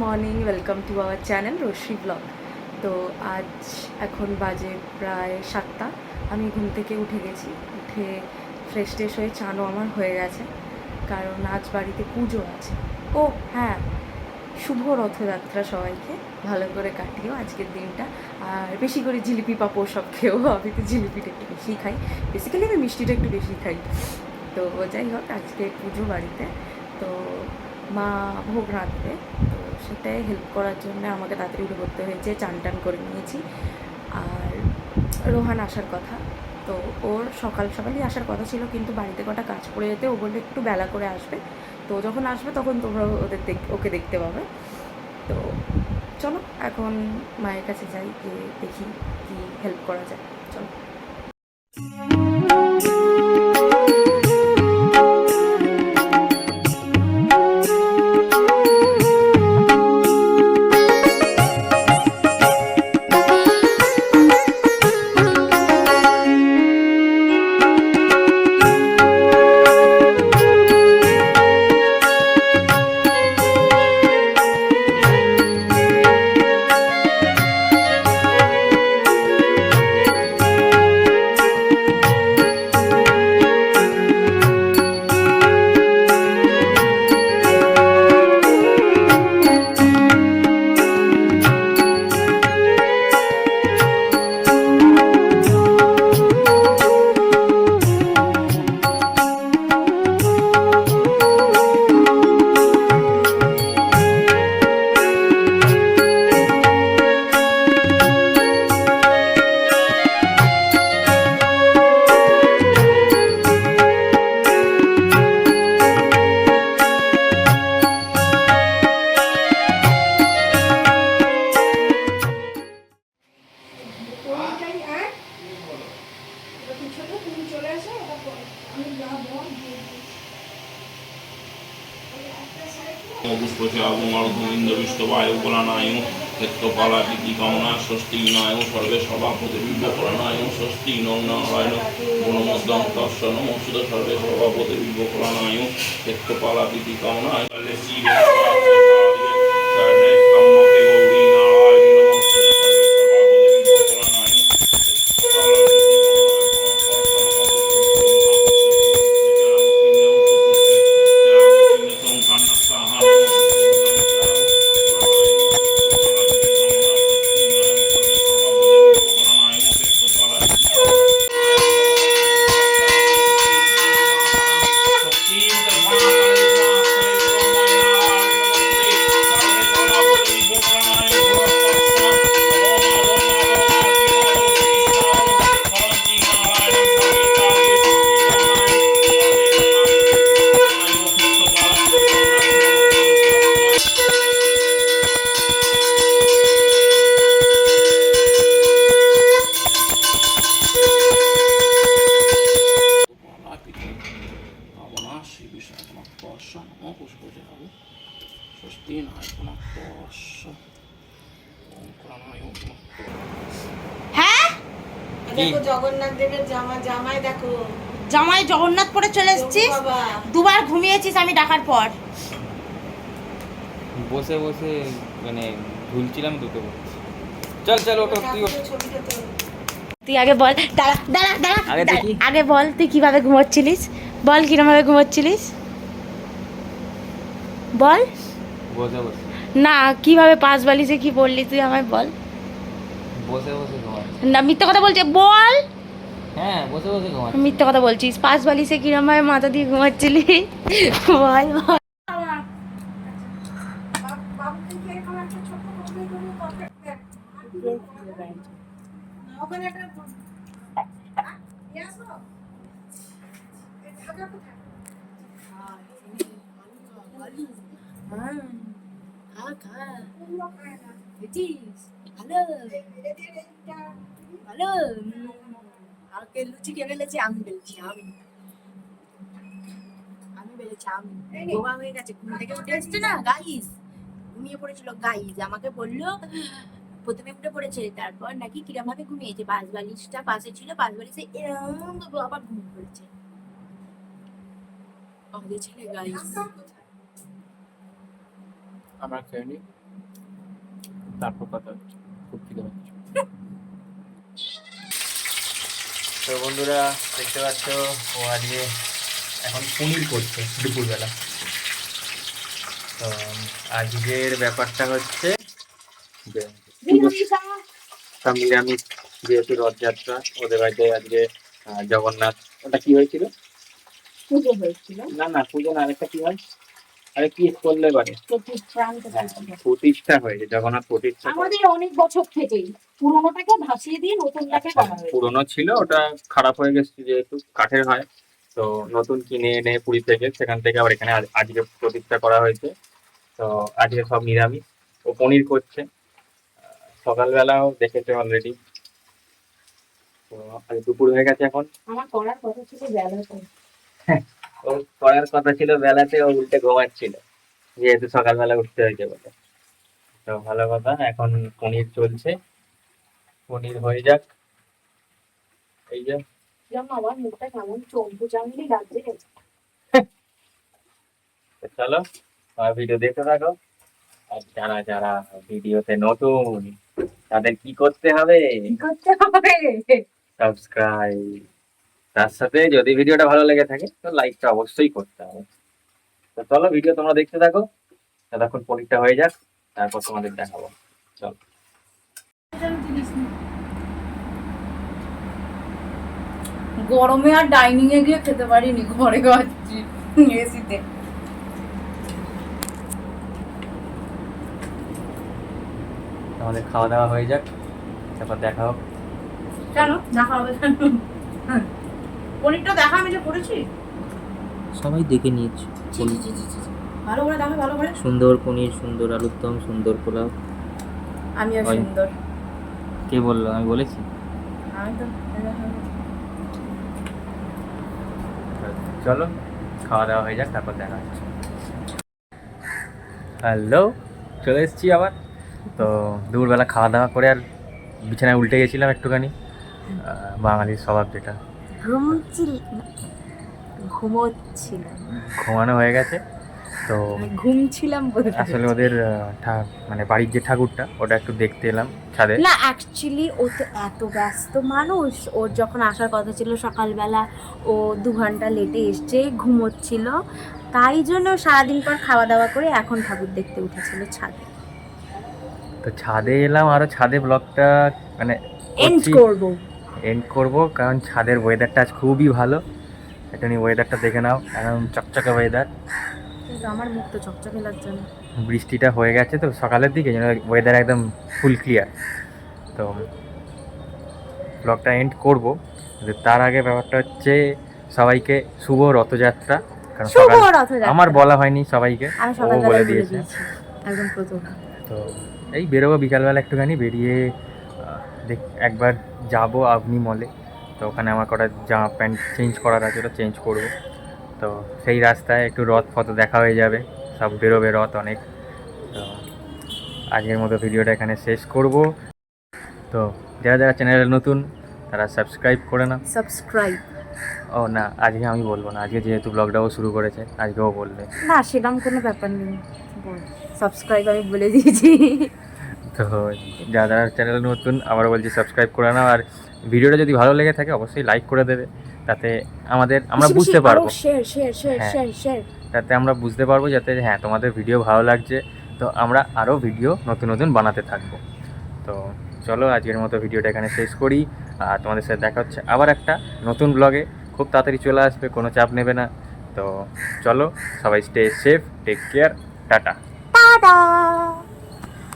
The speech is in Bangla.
Morning, welcome to our channel Rashmi blog. তো আজ এখন বাজে প্রায় 7টা। আমি ঘুম থেকে উঠে গেছি, উঠে ফ্রেশ ট্রেশ হয়ে চানও আমার হয়ে গেছে, কারণ আজ বাড়িতে পুজো আছে। ও হ্যাঁ, শুভ রথযাত্রা সবাইকে, ভালো করে কাটিও আজকের দিনটা। আর বেশি করে জিলিপি পাঁপড় সব খেয়েও, আমি তো জিলিপিটা একটু বেশি খাই, বেসিক্যালি আমি মিষ্টিটা একটু বেশি খাই। তো যাই হোক, আজকে পুজো বাড়িতে, তো মা ভোগ রাঁধবে, তো সেটাই হেল্প করার জন্য আমাকে তাড়াতাড়ি উঠে করতে হয়েছে। চান টান করে নিয়েছি। আর রোহান আসার কথা, তো ওর সকাল সকালই আসার কথা ছিল, কিন্তু বাড়িতে কটা কাজ পড়ে যেতে ও বললে একটু বেলা করে আসবে। তো যখন আসবে তখন তোমরা ওকে দেখতে পাবে। তো চলো এখন মায়ের কাছে যাই, গিয়ে দেখি কি হেল্প করা যায়। চলো। পুষ্পশাবুমারুমিন্দ্রবিষ্টবায়ুকুলানায়ু ক্ষেত্রপালাপিতিকামনা ষষ্ঠীনায়ু সর্বে সভাপতি বিভ্যকরণায়ু ষষ্ঠী নারায়ণ গুণমুদ্রং তস্য নমস্তুত সর্বে সভাপতি বিভ্যকরণায়ু ক্ষেত্রপালাপিতিকামনায় হ্যাঁ দেখো জগন্নাথ দেবের জামাই দেখো, জামাই জগন্নাথ পরে চলে এসেছিস। দুবার ঘুমিয়েছিস আমি ডাকার পর। বসে বসে মানে ঝুলছিলাম দুটো। চল চল ওটো তুই ওঠ। তুই আগে বল, দাঁড়া দাঁড়া দাঁড়া আগে দেখি। আগে বল তুই কিভাবে ঘুমোচ্ছিলিস, বল কিরমভাবে ঘুমোচ্ছিলিস বল। বসে বসে না, কিভাবে পাঁচ বালিশে কি বললি তুই আমায় বল। বসে বসে ঘুমাই। না, মিথ্যে কথা বলছে, বল। হ্যাঁ বসে বসে ঘুমাই। মিথ্যে কথা বলছিস, পাঁচ বালিশে কিরমভাবে মাথা দিয়ে ঘুমাচ্ছিলি বল বল। ওখানে একটা লুচি কে বেলেছে? আমি বেলেছি। আমি বেলেছি। আমি বোবা হয়ে গেছে, ঘুম থেকে উঠে এসছে না গাইস, ঘুমিয়ে পড়েছিল গাইস। আমাকে বললো প্রথমে উঠে পড়েছে, তারপর নাকি কিরম ভাবে ঘুমিয়েছে, পাঁচ বালিশটা পাশে ছিল, পাঁচ বালিশে এরম আবার ঘুমিয়ে পড়েছে আমাদের ছেলে গাইস। আমার খেয়ে নি। তারপর কথা খুব খিদে পাচ্ছে। তো বন্ধুরা দেখতে পাচ্ছ ও আজকে এখন পনির করছে দুপুরবেলা। তো আজকের ব্যাপারটা হচ্ছে যে সব নিরামিষ, যেহেতু রথযাত্রা ওদের বাড়িতে আজকে জগন্নাথ, ওটা কি হয়েছিল? পুজো হয়েছিল। না না, পুজো না, আরেকটা কি হয়, আরে কি করলে পারে, প্রতিষ্ঠান প্রতিষ্ঠা হয়েছে, জগন্নাথ প্রতিষ্ঠা। আমাদের অনেক বছর থেকেই পুরোনোটাকে ভাসিয়ে দিয়ে নতুনটাকে করা হয়েছে। পুরোনো ছিল, ওটা খারাপ হয়ে গেছে যেহেতু কাঠের হয়, তো নতুন কিনে এনে পুরী থেকে, সেখান থেকে আবার এখানে আজকে প্রতিষ্ঠা করা হয়েছে। তো আজকে সব নিরামিষ, ও পনির করছে। সকালবেলাও দেখেছে অলরেডি। তো আজ দুপুর হয়ে গেছে এখন। আমার করার কথা ছিল বেলাতে। ও করার কথা ছিল বেলাতে, ও উল্টে ঘুমাচ্ছিল যেহেতু সকালবেলা উঠতে হয়েছে বলে। তো ভালো কথা, এখন পনির চলছে, পনির হয়ে যাক। এই যে যেমন আমার মুখটা কেমন চম্পু চামড়ি লাগছে। তো চলো আমার ভিডিও দেখতে থাকো। আর যারা যারা ভিডিওতে নতুন তাদের কি করতে হবে, কি করতে হবে? সাবস্ক্রাইব। তার সাথে যদি ভিডিওটা ভালো লেগে থাকে তো লাইকটা অবশ্যই করতে হবে। তো চলো ভিডিও তোমরা দেখতে থাকো, ততক্ষণ পনিরটা হয়ে যাক, তারপর তোমাদের দেখাবো। চলো। গরমে আর ডাইনিং এ গিয়ে খেতে পারিনি, ঘরে খাচ্ছি এসিতে। আমাদের খাওয়া দাওয়া হয়ে যাক, তারপর দেখা হোক। কেন দেখা হবে কেন? পনিরটা দেখা আমি যে করেছি। সবাই দেখে নিয়েছে। ভালো করে দেখা, ভালো করে। সুন্দর পনির, সুন্দর আলুর দম, সুন্দর পোলাও। আমিও ওই। সুন্দর। কে বললো? আমি বলেছি? আমি তো চলো খাওয়া দাওয়া হয়ে যাক, তারপর দেখা হচ্ছে। হ্যালো, চলে এসেছি আবার। তো দুপুরবেলা খাওয়া দাওয়া করে আর বিছানায় উল্টে গেছিলাম একটুখানি, বাঙালির স্বভাব যেটা। ঘুমোচ্ছিলাম, ঘুমানো হয়ে গেছে। তো ঘুমছিলাম বলতে আসলে ওদের মানে বাড়ির যে ঠাকুরটা ওটা একটু দেখতে এলাম ছাদে। না অ্যাকচুয়ালি ও তো এত ব্যস্ত মানুষ, ওর যখন আসার কথা ছিল সকালবেলা ও 2 ঘন্টা লেটে এসছে, ঘুমোচ্ছিল, তাই জন্য সারাদিন পর খাওয়া দাওয়া করে এখন ঠাকুর দেখতে উঠেছিল ছাদে। তো ছাদে এলাম, আরও ছাদে ব্লগটা মানে এন্ড করব কারণ ছাদের ওয়েদারটা আজ খুবই ভালো। একটা ওয়েদারটা দেখে নাও, একদম চকচকে ওয়েদার। কিন্তু আমার মুখ তো চকচকে লাগছে না। বৃষ্টিটা হয়ে গেছে তো সকালের দিকে, যেন ওয়েদার একদম ফুল ক্লিয়ার। তো ব্লগটা এন্ড করব, কিন্তু তার আগে ব্যাপারটা হচ্ছে সবাইকে শুভ রথযাত্রা। কারণ শুভ সকাল রথযাত্রা। আমার বলা হয়নি সবাইকে, আমি ও সকালবেলা বলে বলে দিয়েছে। দিয়েছি একদম প্রথম। তো এই বেরোবো বিকালবেলা একটুখানি, বেরিয়ে একবার যাব আপনি মলে। তো ওখানে আমার কটা জামা প্যান্ট চেঞ্জ করার আছে, ওটা চেঞ্জ করবো। তো সেই রাস্তায় একটু রথ ফথ দেখা হয়ে যাবে, সব বেরোবে রথ অনেক। তো আজকের মতো ভিডিওটা এখানে শেষ করব। তো যারা যারা চ্যানেলে নতুন তারা সাবস্ক্রাইব করে নাও। সাবস্ক্রাইব ও না, আজকে আমি বলবো না, আজকে যেহেতু ব্লগটাও শুরু করেছে আজকেও বলবে। না, সেরকম কোনো ব্যাপার নেই, সাবস্ক্রাইব আমি বলে দিয়েছি। তো যারা যারা চ্যানেলে নতুন আবার বলছি সাবস্ক্রাইব করে নাও। আর ভিডিওটা যদি ভালো লেগে থাকে অবশ্যই লাইক করে দেবে, তাতে আমরা বুঝতে পারবো। শেয়ার শেয়ার শেয়ার হ্যাঁ। শেয়ার শেয়ার তাতে আমরা বুঝতে পারবো যাতে হ্যাঁ তোমাদের ভিডিও ভালো লাগছে, তো আমরা আরও ভিডিও নতুন নতুন বানাতে থাকবো। তো চলো আজকের মতো ভিডিওটা এখানে শেষ করি, আর তোমাদের সাথে দেখা হচ্ছে আবার একটা নতুন ব্লগে, খুব তাড়াতাড়ি চলে আসবে, কোনো চাপ নেবে না। তো চলো সবাই stay safe, take care, tata. Tata.